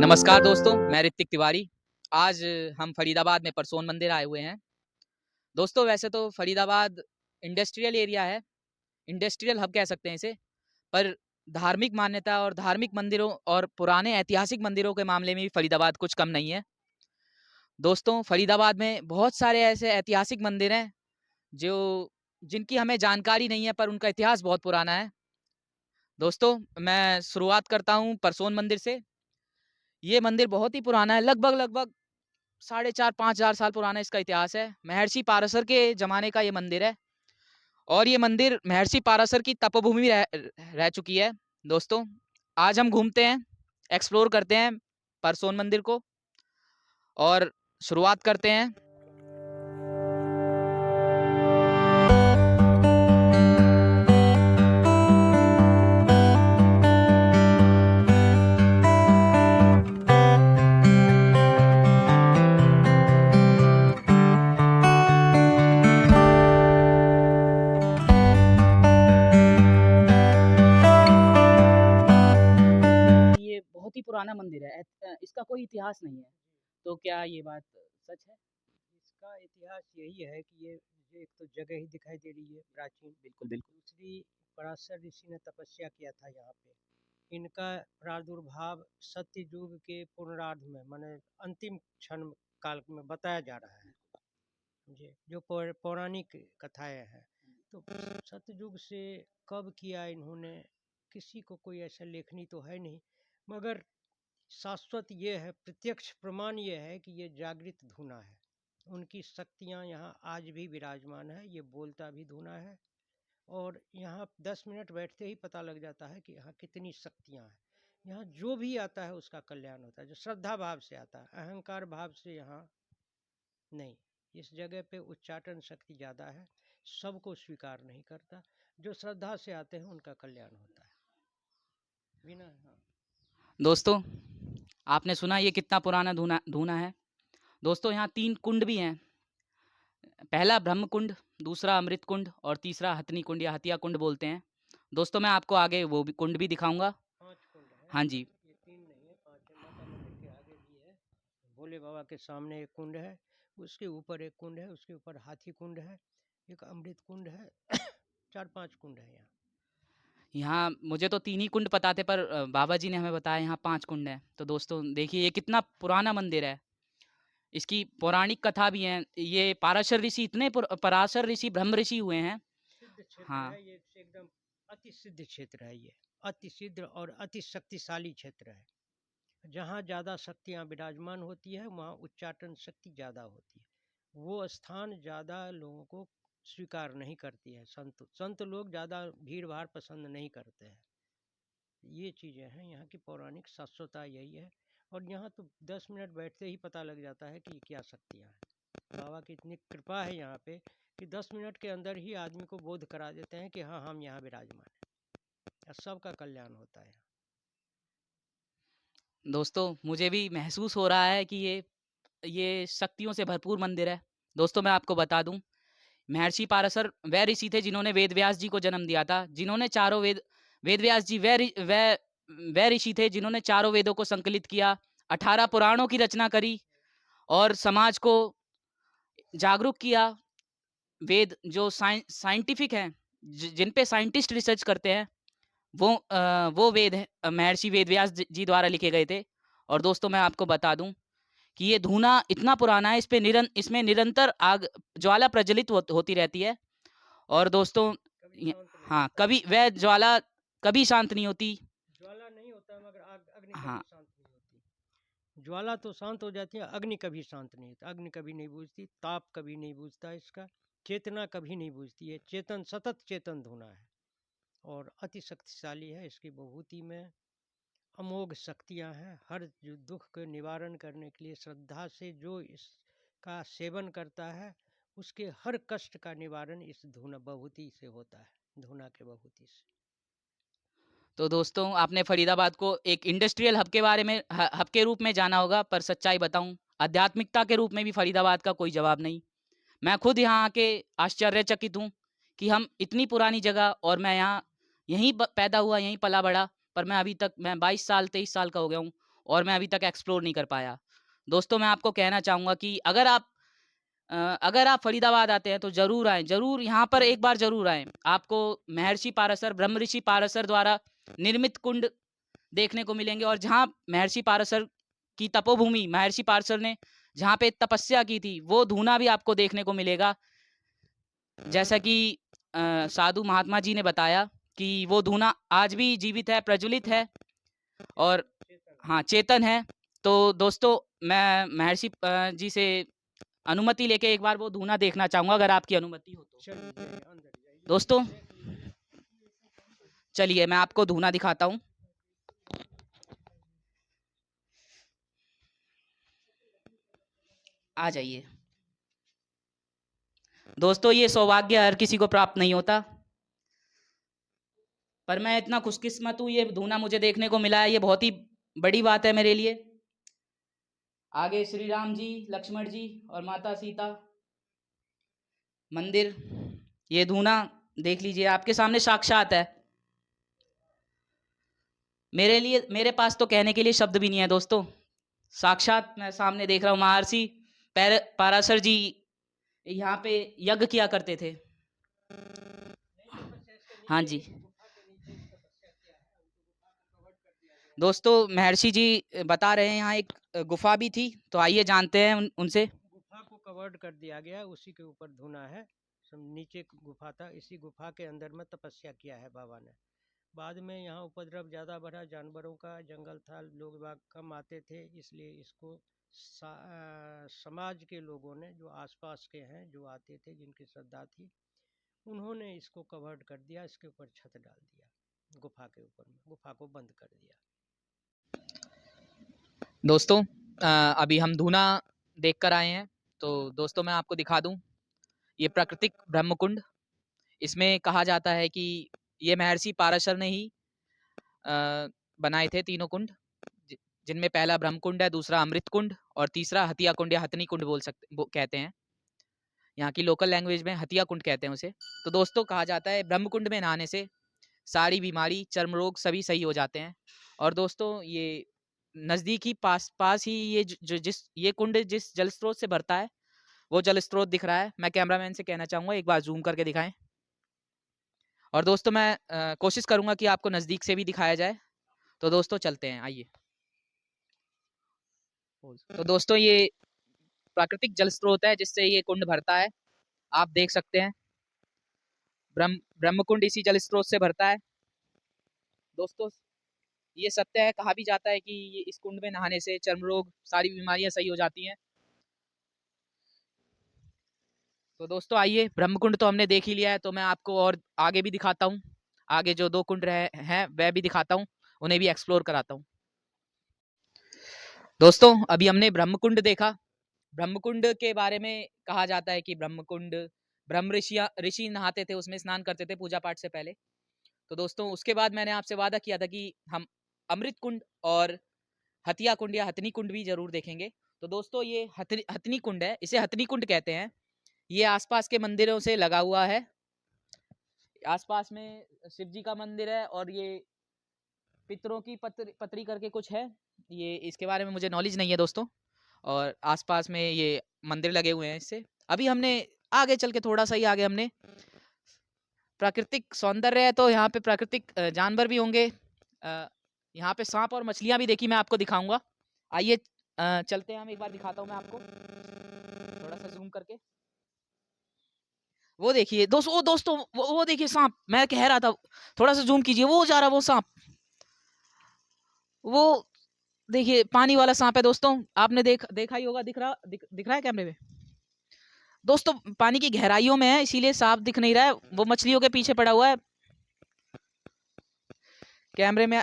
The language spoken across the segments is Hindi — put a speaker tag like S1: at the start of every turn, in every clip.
S1: नमस्कार दोस्तों, मैं ऋतिक तिवारी। आज हम फरीदाबाद में परसोन मंदिर आए हुए हैं। दोस्तों वैसे तो फरीदाबाद इंडस्ट्रियल एरिया है, इंडस्ट्रियल हब कह सकते हैं इसे। पर धार्मिक मान्यता और धार्मिक मंदिरों और पुराने ऐतिहासिक मंदिरों के मामले में भी फरीदाबाद कुछ कम नहीं है। दोस्तों फरीदाबाद में बहुत सारे ऐसे ऐतिहासिक मंदिर हैं जो जिनकी हमें जानकारी नहीं है पर उनका इतिहास बहुत पुराना है। दोस्तों मैं शुरुआत करता हूँ परसोन मंदिर से। ये मंदिर बहुत ही पुराना है, लगभग 4,500-5,000 साल पुराना इसका इतिहास है। महर्षि पाराशर के ज़माने का ये मंदिर है और ये मंदिर महर्षि पाराशर की तपोभूमि रह चुकी है। दोस्तों आज हम घूमते हैं, एक्सप्लोर करते हैं परसोन मंदिर को और शुरुआत करते हैं। ये बहुत ही पुराना मंदिर है, इसका कोई इतिहास नहीं है, तो क्या ये बात सच है?
S2: इसका इतिहास यही है कि ये एक तो जगह ही दिखाई दे रही है प्राचीन।
S1: बिल्कुल बिल्कुल।
S2: दूसरी, पराशर ऋषि ने तपस्या किया था यहाँ पे। इनका प्रादुर्भाव सत्य युग के पूर्णार्ध में माने अंतिम क्षण काल में बताया जा रहा है। जी, जो पौराणिक कथाएं हैं। तो सतयुग से कब किया इन्होंने, किसी को कोई ऐसा लेखनी तो है नहीं, मगर शाश्वत ये है, प्रत्यक्ष प्रमाण ये है कि ये जागृत धुना है। उनकी शक्तियाँ यहाँ आज भी विराजमान है, ये बोलता भी धुना है। और यहाँ 10 मिनट बैठते ही पता लग जाता है कि यहाँ कितनी शक्तियाँ हैं। यहाँ जो भी आता है उसका कल्याण होता है, जो श्रद्धा भाव से आता है, अहंकार भाव से यहाँ नहीं। इस जगह पे उच्चाटन शक्ति ज़्यादा है, सबको स्वीकार नहीं करता। जो श्रद्धा से आते हैं उनका कल्याण होता है बिना। हाँ
S1: दोस्तों आपने सुना ये कितना पुराना धूना धूना है। दोस्तों यहाँ 3 कुंड भी हैं। पहला ब्रह्म कुंड, दूसरा अमृत कुंड और तीसरा हथनी कुंड या हथिया कुंड बोलते हैं। दोस्तों मैं आपको आगे वो भी कुंड भी दिखाऊंगा।
S2: 5 कुंड है।
S1: हाँ जी।
S2: ये 3 नहीं है, 5 है। माता मंदिर के आगे भी है, भोले बाबा के सामने एक कुंड है, उसके ऊपर एक कुंड है, उसके ऊपर हाथी कुंड है, एक अमृत कुंड है। 4-5 कुंड है यहाँ।
S1: यहाँ मुझे तो 3 ही कुंड पता थे पर बाबा जी ने हमें बताया यहाँ 5 कुंड हैं। तो दोस्तों देखिए ये कितना पुराना मंदिर है। इसकी पौराणिक कथा भी है। ये पाराशर ऋषि इतने पराशर ऋषि ब्रह्म ऋषि हुए हैं।
S2: सिद्ध क्षेत्र
S1: हाँ।
S2: है ये, एकदम अति सिद्ध क्षेत्र है ये। अति सिद्ध और अति शक्तिशाली क्षेत्र है। जहाँ ज़्यादा शक्तियाँ विराजमान होती है वहाँ उच्चाटन शक्ति ज़्यादा होती है। वो स्थान ज़्यादा लोगों को स्वीकार नहीं करती है। संत लोग ज़्यादा भीड़ भाड़ पसंद नहीं करते हैं। ये चीज़ें हैं यहाँ की पौराणिक शाश्वतता, यही है। और यहाँ तो 10 मिनट बैठते ही पता लग जाता है कि क्या शक्तियाँ हैं। बाबा की इतनी कृपा है यहाँ पे कि 10 मिनट के अंदर ही आदमी को बोध करा देते हैं कि हाँ, हम यहाँ विराजमान हैं और सबका कल्याण होता है।
S1: दोस्तों मुझे भी महसूस हो रहा है कि ये शक्तियों से भरपूर मंदिर है। दोस्तों मैं आपको बता दूं, महर्षि पाराशर वह ऋषि थे जिन्होंने वेद व्यास जी को जन्म दिया था, जिन्होंने चारों वेद व्यास जी वह ऋषि थे जिन्होंने चारों वेदों को संकलित किया, 18 पुराणों की रचना करी और समाज को जागरूक किया। वेद जो साइंटिफिक हैं, जिन पे साइंटिस्ट रिसर्च करते हैं, वो वेद है महर्षि वेद व्यास जी द्वारा लिखे गए थे। और दोस्तों मैं आपको बता दूं कि ये धूना इतना पुराना है, इसमें निरंतर आग ज्वाला प्रज्वलित होती रहती है। और दोस्तों
S2: कभी शांत नहीं
S1: हाँ,
S2: होता।
S1: कभी वह ज्वाला कभी शांत नहीं होती।
S2: ज्वाला नहीं होता मगर अग्नि
S1: हाँ।
S2: कभी शांत नहीं होती। ज्वाला तो शांत हो जाती है, अग्नि कभी शांत नहीं होती। अग्नि कभी नहीं बुझती, ताप कभी नहीं बुझता इसका, चेतना कभी नहीं बुझती है। चेतन, सतत चेतन धुना है और अति शक्तिशाली है। इसकी विभूति में अमोघ शक्तियाँ हैं। हर जो दुख के निवारण करने के लिए श्रद्धा से जो इसका सेवन करता है, उसके हर कष्ट का निवारण इस धुना विभूति से होता है, धुना के विभूति से।
S1: तो दोस्तों आपने फरीदाबाद को एक इंडस्ट्रियल हब के बारे में हब के रूप में जाना होगा, पर सच्चाई बताऊं, आध्यात्मिकता के रूप में भी फरीदाबाद का कोई जवाब नहीं। मैं खुद यहाँ आके आश्चर्यचकित हूँ कि हम इतनी पुरानी जगह, और मैं यहाँ यहीं पैदा हुआ, यहीं पला बड़ा, पर मैं अभी तक मैं 22 साल 23 साल का हो गया हूँ और मैं अभी तक एक्सप्लोर नहीं कर पाया। दोस्तों, मैं आपको कहना चाहूँगा कि अगर आप फरीदाबाद आते हैं तो ज़रूर आएँ, ज़रूर यहाँ पर एक बार ज़रूर आएँ। आपको महर्षि पाराशर, ब्रह्मऋषि पाराशर द्वारा निर्मित कुंड देखने को मिलेंगे, और जहाँ महर्षि पाराशर की तपोभूमि, महर्षि पाराशर ने जहाँ पे तपस्या की थी, वो धूना भी आपको देखने को मिलेगा। जैसा कि साधु महात्मा जी ने बताया कि वो धूना आज भी जीवित है, प्रज्वलित है और हाँ, चेतन है। तो दोस्तों, मैं महर्षि जी से अनुमति लेके एक बार वो धूना देखना चाहूँगा, अगर आपकी अनुमति हो तो। दोस्तों, चलिए मैं आपको धूना दिखाता हूँ। आ जाइए। दोस्तों, ये सौभाग्य हर किसी को प्राप्त नहीं होता, पर मैं इतना खुशकिस्मत हूँ, ये धूना मुझे देखने को मिला है, ये बहुत ही बड़ी बात है मेरे लिए। आगे श्री राम जी, लक्ष्मण जी और माता सीता मंदिर, ये धूना देख लीजिए, आपके सामने साक्षात है। मेरे पास तो कहने के लिए शब्द भी नहीं है दोस्तों। साक्षात मैं सामने देख रहा हूँ, महर्षि पाराशर जी यहाँ पे यज्ञ किया करते थे। हाँ जी दोस्तों, महर्षि जी बता रहे हैं यहाँ एक गुफा भी थी, तो आइए जानते हैं उनसे।
S2: गुफा को कवर्ड कर दिया गया, उसी के ऊपर धुना है। नीचे गुफा था, इसी गुफा के अंदर में तपस्या किया है बाबा ने। बाद में यहाँ उपद्रव ज़्यादा बढ़ा, जानवरों का जंगल था, लोग बाग कम आते थे, इसलिए इसको समाज के लोगों ने, जो आसपास के हैं, जो आते थे, जिनकी श्रद्धा थी, उन्होंने इसको कवर्ड कर दिया, इसके ऊपर छत डाल दिया, गुफा के ऊपर में गुफा को बंद कर दिया।
S1: दोस्तों, अभी हम धूना देख कर आए हैं, तो दोस्तों मैं आपको दिखा दूं, ये प्राकृतिक ब्रह्मकुंड, इसमें कहा जाता है कि ये महर्षि पाराशर ने ही बनाए थे तीनों कुंड, जिनमें पहला ब्रह्मकुंड है, दूसरा अमृत कुंड और तीसरा हतिया कुंड या हथनी कुंड कहते हैं। यहाँ की लोकल लैंग्वेज में हतिया कुंड कहते हैं उसे। तो दोस्तों, कहा जाता है ब्रह्मकुंड में नहाने से सारी बीमारी, चर्म रोग सभी सही हो जाते हैं। और दोस्तों, ये नज़दीक ही पास ही ये कुंड जिस जल स्रोत से भरता है, वो जल स्रोत दिख रहा है। मैं कैमरामैन से कहना चाहूँगा एक बार जूम करके दिखाएं। और दोस्तों, मैं कोशिश करूँगा कि आपको नज़दीक से भी दिखाया जाए। तो दोस्तों चलते हैं, आइए। तो दोस्तों, ये प्राकृतिक जल स्रोत है जिससे ये कुंड भरता है। आप देख सकते हैं, ब्रह्मकुंड इसी जल स्रोत से भरता है। दोस्तों, ये सत्य है, कहा भी जाता है कि ये इस कुंड में नहाने से चर्म रोग, सारी बीमारियां सही हो जाती हैं। तो दोस्तों आइए, ब्रह्मकुंड तो हमने देख ही लिया है, तो मैं आपको और आगे भी दिखाता हूँ। आगे जो दो कुंड हैं वह भी दिखाता हूँ, उन्हें भी एक्सप्लोर कराता हूँ। दोस्तों, अभी हमने ब्रह्मकुंड देखा। ब्रह्मकुंड के बारे में कहा जाता है कि ब्रह्मकुंड ब्रह्म ऋषि नहाते थे, उसमें स्नान करते थे पूजा पाठ से पहले। तो दोस्तों, उसके बाद मैंने आपसे वादा किया था कि हम अमृत कुंड और हतिया कुंड या हथनी कुंड भी जरूर देखेंगे। तो दोस्तों, ये हथनी कुंड है, इसे हथनी कुंड कहते हैं। ये आसपास के मंदिरों से लगा हुआ है। आसपास में शिव जी का मंदिर है और ये पितरों की पतरी करके कुछ है, ये इसके बारे में मुझे नॉलेज नहीं है दोस्तों। और आसपास में ये मंदिर लगे हुए हैं इससे। अभी हमने आगे चल के थोड़ा सा ही आगे हमने प्राकृतिक सौंदर्य है, तो यहाँ पे प्राकृतिक जानवर भी होंगे। यहाँ पे सांप और मछलियाँ भी देखी, मैं आपको दिखाऊंगा। आइए चलते हैं, हम एक बार दिखाता हूँ मैं आपको थोड़ा सा जूम करके। वो देखिए दोस्तों, वो देखिए सांप, मैं कह रहा था थोड़ा सा जूम कीजिए, वो जा रहा वो सांप, वो देखिए पानी वाला सांप है दोस्तों। आपने देखा ही होगा, दिख रहा है कैमरे में। दोस्तों, पानी की गहराइयों में है, इसीलिए सांप दिख नहीं रहा है, वो मछलियों के पीछे पड़ा हुआ है। कैमरे में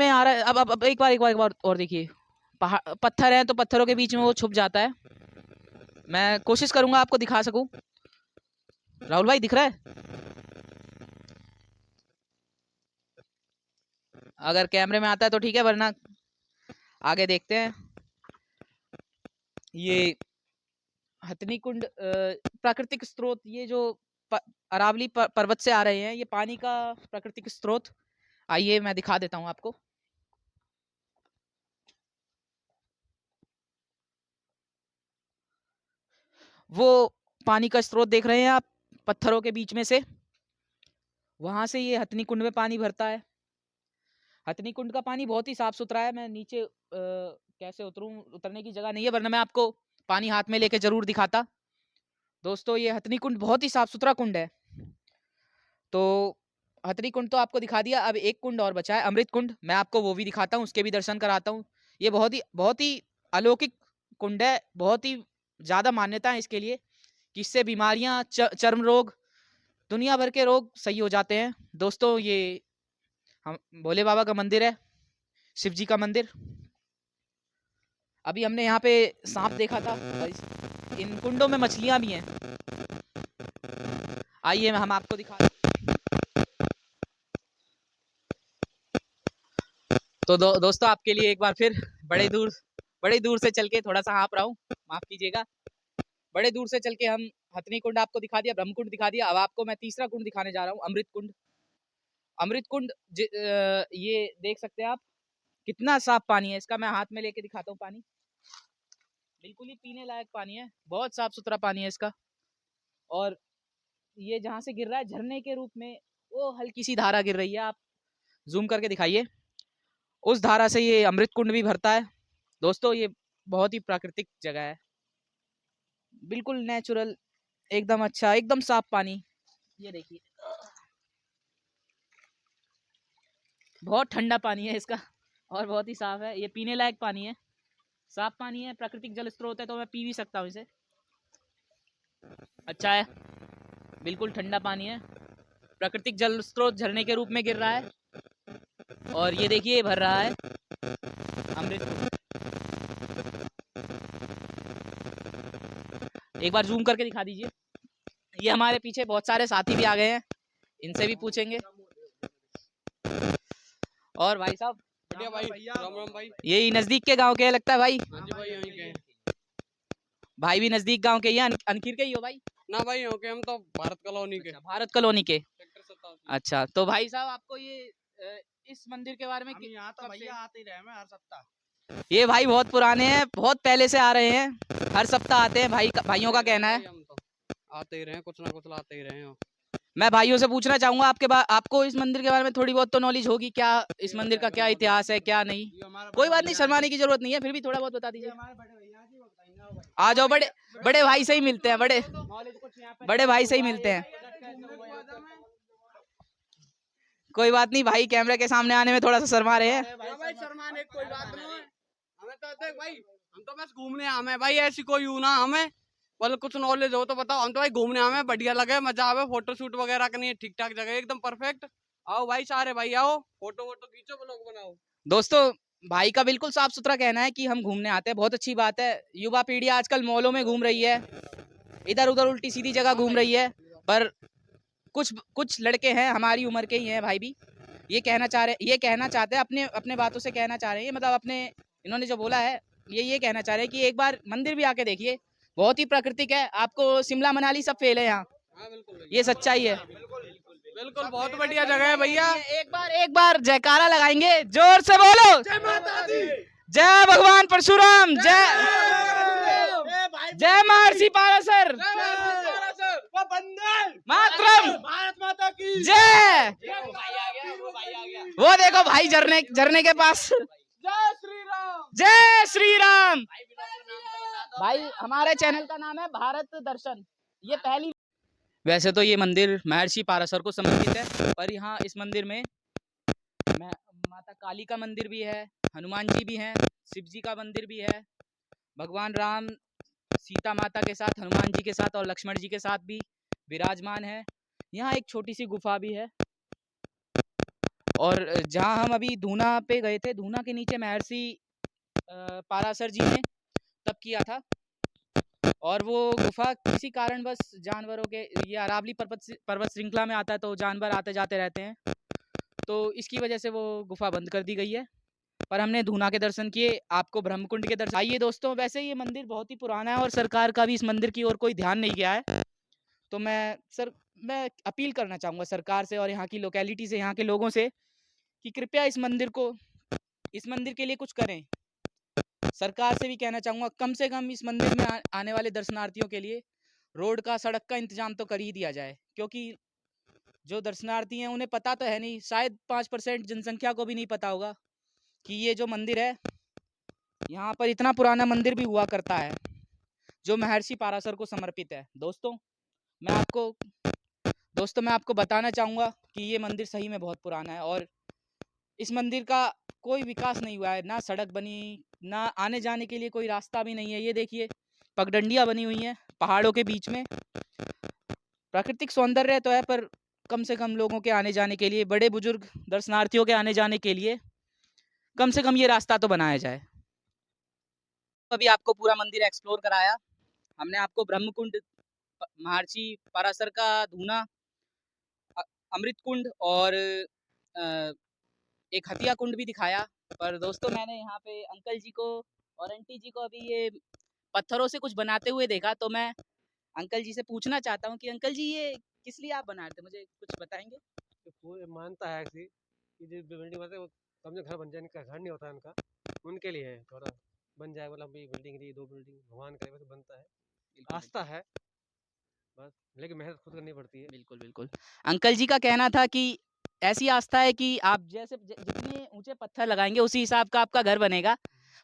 S1: आ रहा है। अब एक बार और देखिए, पहाड़ पत्थर है, तो पत्थरों के बीच में वो छुप जाता है। मैं कोशिश करूंगा आपको दिखा सकूं। राहुल भाई, दिख रहा है? अगर कैमरे में आता है तो ठीक है, वरना आगे देखते हैं। ये हथनी कुंड प्राकृतिक स्रोत, ये जो अरावली पर्वत से आ रहे हैं, ये पानी का प्राकृतिक स्रोत। आइए मैं दिखा देता हूं आपको। वो पानी का स्रोत देख रहे हैं आप, पत्थरों के बीच में से, वहां से ये हथनी कुंड में पानी भरता है। हथनी कुंड का पानी बहुत ही साफ सुथरा है। मैं नीचे कैसे उतरूं, उतरने की जगह नहीं है, वरना मैं आपको पानी हाथ में लेके जरूर दिखाता। दोस्तों ये हथनी कुंड बहुत ही साफ सुथरा कुंड है। तो हथनी कुंड तो आपको दिखा दिया, अब एक कुंड और बचा है, अमृत कुंड। मैं आपको वो भी दिखाता हूँ, उसके भी दर्शन कराता हूँ। ये बहुत ही अलौकिक कुंड है, बहुत ही ज्यादा मान्यता है इसके लिए कि इससे बीमारियां, चर्म रोग, दुनिया भर के रोग सही हो जाते हैं। दोस्तों ये हम भोले बाबा का मंदिर है, शिव जी का मंदिर। अभी हमने यहाँ पे सांप देखा था, और इन कुंडों में मछलियां भी हैं। आइए हम आपको दिखा। तो दोस्तों आपके लिए एक बार फिर बड़े दूर से चल के, थोड़ा सा हाँप रहा हूँ, माफ कीजिएगा। बड़े दूर से चल के हम हथनी कुंड आपको दिखा दिया, ब्रह्म कुंड दिखा दिया। अब आपको मैं तीसरा कुंड दिखाने जा रहा हूँ, अमृत कुंड। अमृत कुंड ये देख सकते हैं आप, कितना साफ पानी है इसका। मैं हाथ में लेके दिखाता हूँ पानी, बिल्कुल ही पीने लायक पानी है, बहुत साफ सुथरा पानी है इसका। और ये जहाँ से गिर रहा है झरने के रूप में, वो हल्की सी धारा गिर रही है, आप जूम करके दिखाइए, उस धारा से ये अमृत कुंड भी भरता है। दोस्तों ये बहुत ही प्राकृतिक जगह है, बिल्कुल नेचुरल, एकदम अच्छा, एकदम साफ पानी। ये देखिए बहुत ठंडा पानी है इसका, और बहुत ही साफ है, ये पीने लायक पानी है, साफ पानी है, प्राकृतिक जल स्रोत है, तो मैं पी भी सकता हूँ इसे। अच्छा है, बिल्कुल ठंडा पानी है, प्राकृतिक जल स्रोत झरने के रूप में गिर रहा है। और ये देखिए भर रहा है अमृत। एक बार जूम करके दिखा दीजिए। ये हमारे पीछे बहुत सारे साथी भी आ गए हैं, इनसे भी पूछेंगे। और भाई साहब
S3: बढ़िया भाई, राम राम भाई।
S1: यही नजदीक के गांव के हैं लगता है भाई?
S3: हाँ जी भाई, यहीं के हैं।
S1: भाई भी नजदीक गांव के ही हैं, अनखीर के ही हो भाई?
S3: ना भाई, हो के हम तो भारत कॉलोनी के।
S1: अच्छा, भारत कॉलोनी के।
S3: सेक्टर 87।
S1: अच्छा, तो भाई साहब आपको ये इस मंदिर के बारे में
S2: हम यहाँ तो भैया आते ही रहे मैं हर सप्ताह।
S1: ये भाई बहुत पुराने हैं, बहुत पहले से आ रहे हैं, हर सप्ताह आते हैं, भाइयों का कहना है।
S3: हम तो आते ही रहे, कुछ ना कुछ लाते ही रहे हो।
S1: मैं भाइयों से पूछना चाहूंगा आपको इस मंदिर के बारे में थोड़ी बहुत तो नॉलेज होगी, क्या इस मंदिर का क्या इतिहास है क्या नहीं? कोई बात नहीं, शर्माने की जरूरत नहीं है, फिर भी थोड़ा बहुत बता दीजिए। आ जाओ, बड़े बड़े भाई से ही मिलते हैं, बड़े भाई से ही मिलते हैं। कोई बात नहीं, भाई कैमरे के सामने आने में थोड़ा सा शर्मा रहे हैं।
S3: भाई शर्माने कोई बात नहीं है, हमें तो देख भाई, हम तो बस घूमने आए भाई, ऐसी कोई यूं ना हमें मतलब कुछ नॉलेज हो तो बताओ। हम तो भाई घूमने आए, बढ़िया लगे, मजा आवे, फोटो शूट वगैरह करनी है, ठीक ठाक जगह एकदम परफेक्ट। आओ भाई सारे भाई आओ, फोटो वोटो खींचो, ब्लॉग बनाओ।
S1: दोस्तों भाई का बिल्कुल साफ सुथरा कहना है कि हम घूमने आते हैं, बहुत अच्छी बात है। युवा पीढ़ी आजकल मॉलों में घूम रही है, इधर उधर उल्टी सीधी जगह घूम रही है, पर कुछ लड़के हैं हमारी उम्र के ही हैं भाई भी, ये कहना चाहते हैं, अपने अपने बातों से कहना चाह रहे हैं, मतलब अपने इन्होंने जो बोला है ये कहना चाह रहे हैं कि एक बार मंदिर भी आके देखिए, बहुत ही प्राकृतिक है। आपको शिमला मनाली सब फेल है यहाँ, ये सच्चाई है।
S3: बिल्कुल बहुत बढ़िया जगह है भैया।
S1: एक बार जयकारा लगाएंगे, जोर से बोलो,
S3: जय माता दी,
S1: जय भगवान परशुराम, जय महर्षि पाराशर, मातरम,
S3: भारत माता की
S1: जय। वो देखो भाई झरने के पास,
S3: जय श्री राम,
S1: जय श्री राम। भाई हमारे चैनल का नाम है भारत दर्शन। ये पहली, वैसे तो ये मंदिर महर्षि पाराशर को समर्पित है, पर यहाँ इस मंदिर में माता काली का मंदिर भी है, हनुमान जी भी हैं, शिव जी का मंदिर भी है, भगवान राम सीता माता के साथ, हनुमान जी के साथ और लक्ष्मण जी के साथ भी विराजमान है। यहाँ एक छोटी सी गुफा भी है, और जहाँ हम अभी धूना पे गए थे, धूना के नीचे महर्षि पाराशर जी ने तप किया था, और वो गुफा किसी कारण बस जानवरों के, ये अरावली पर्वत श्रृंखला में आता है, तो जानवर आते जाते रहते हैं, तो इसकी वजह से वो गुफा बंद कर दी गई है। पर हमने धूना के दर्शन किए, आपको ब्रह्मकुंड के दर्शन। आइए दोस्तों, वैसे ये मंदिर बहुत ही पुराना है और सरकार का भी इस मंदिर की ओर कोई ध्यान नहीं गया है, तो मैं अपील करना चाहूँगा सरकार से और यहाँ की लोकेलिटी से, यहाँ के लोगों से, कि कृपया इस मंदिर के लिए कुछ करें। सरकार से भी कहना चाहूँगा, कम से कम इस मंदिर में आने वाले दर्शनार्थियों के लिए रोड का, सड़क का इंतजाम तो कर ही दिया जाए, क्योंकि जो दर्शनार्थी हैं उन्हें पता तो है नहीं, शायद 5% जनसंख्या को भी नहीं पता होगा कि ये जो मंदिर है, यहाँ पर इतना पुराना मंदिर भी हुआ करता है जो महर्षि पाराशर को समर्पित है। दोस्तों मैं आपको बताना चाहूँगा कि ये मंदिर सही में बहुत पुराना है और इस मंदिर का कोई विकास नहीं हुआ है, ना सड़क बनी, ना आने जाने के लिए कोई रास्ता भी नहीं है। ये देखिए पगडंडियाँ बनी हुई हैं पहाड़ों के बीच में। प्राकृतिक सौंदर्य तो है, पर कम से कम लोगों के आने जाने के लिए, बड़े बुजुर्ग दर्शनार्थियों के आने जाने के लिए कम से कम ये रास्ता तो बनाया जाए। अभी आपको पूरा मंदिर एक्सप्लोर कराया हमने, आपको ब्रह्मकुंड, महर्षि पाराशर का धूना, अमृत कुंड और एक हथिया कुंड भी दिखाया। पर दोस्तों मैंने यहाँ पे अंकल जी को और आंटी जी को अभी ये पत्थरों से कुछ बनाते हुए देखा, तो मैं अंकल जी से पूछना चाहता हूँ कि अंकल जी ये किस लिए आप बना रहे थे, मुझे कुछ बताएंगे?
S4: तो कोई मानता है ऐसी कि जो बिल्डिंग बनते हैं वो कम घर बन जाए, इनका घर नहीं होता इनका, उनके लिए है थोड़ा बन जाए, मतलब ये बिल्डिंग रही 2 बिल्डिंग भगवान करे वैसे बनता है,
S1: बिल्कुल,
S4: आस्था है बस, लेकिन मेहनत खुद करनी पड़ती है।
S1: बिल्कुल, बिल्कुल। अंकल जी का कहना था कि ऐसी आस्था है कि आप जैसे जितने ऊँचे पत्थर लगाएँगे उसी हिसाब का आपका घर बनेगा।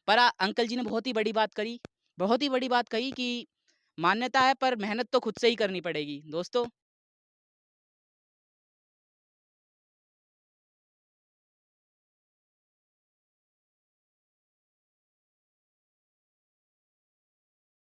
S1: पर अंकल जी ने बहुत ही बड़ी बात करी, बहुत ही बड़ी बात कही कि मान्यता है पर मेहनत तो खुद से ही करनी पड़ेगी। दोस्तों